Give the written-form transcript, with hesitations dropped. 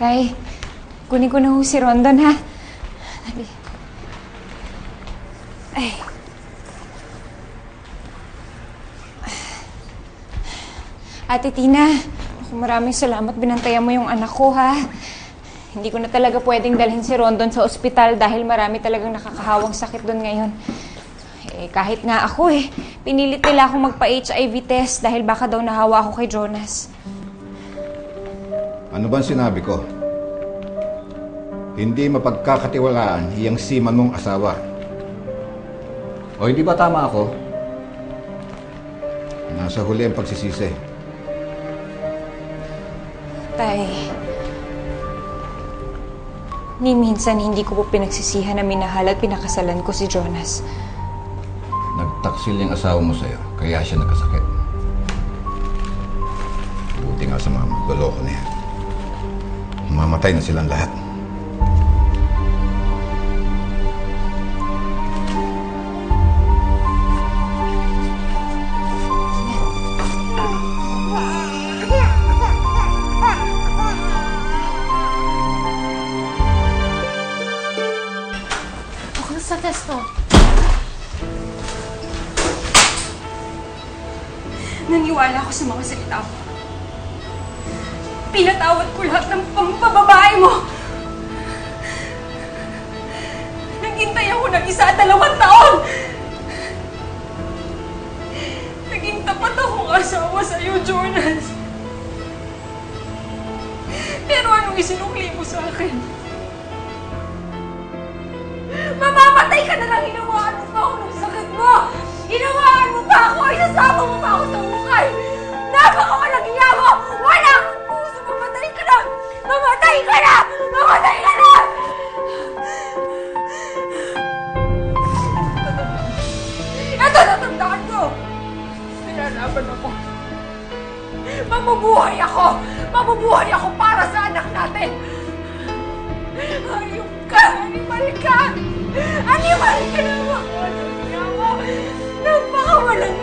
Tay, kunin ko na ho si Rondon, ha? Dali. Ay. Ate Tina, maraming salamat. Binantayan mo yung anak ko, ha? Hindi ko na talaga pwedeng dalhin si Rondon sa ospital dahil marami talagang nakakahawang sakit doon ngayon. Kahit nga ako pinilit nila akong magpa-HIV test dahil baka daw nahawa ako kay Jonas. Ano bang sinabi ko? Hindi mapagkakatiwalaan iyang siman mong asawa. O hindi ba tama ako? Nasa huli ang pagsisisi. Tay, ni minsan hindi ko po pinagsisihan na minahal at pinakasalan ko si Jonas. Nagtaksil yung asawa mo sa'yo, kaya siya nagkasakit. Buti nga sa mga magloloko na yan. Mamatay na silang lahat. Okay sa test mo. Naniwala ako sa mga salita mo. Pinatawad ko lahat ng pambababae mo. Naghintay ako ng 1 at 2 taon. Naging tapat akong asawa sa'yo, Jonas. Pero anong isinukli mo sa akin? Mamamatay ka na lang! Hinawaan mo pa ako ng sakit mo! Hinawaan mo pa ako! Isasama mo pa ako sa hukay! Napakawalang hiya mo! Wala akong puso! Mamatay ka na! Mamatay ka na! Mamatay ka na! Ito natandaan ko! Pinalaban ako! Mabubuhay ako! Mabubuhay ako para sa anak natin! Hayop ka! Animal ka! Animal ka na! Napakawalang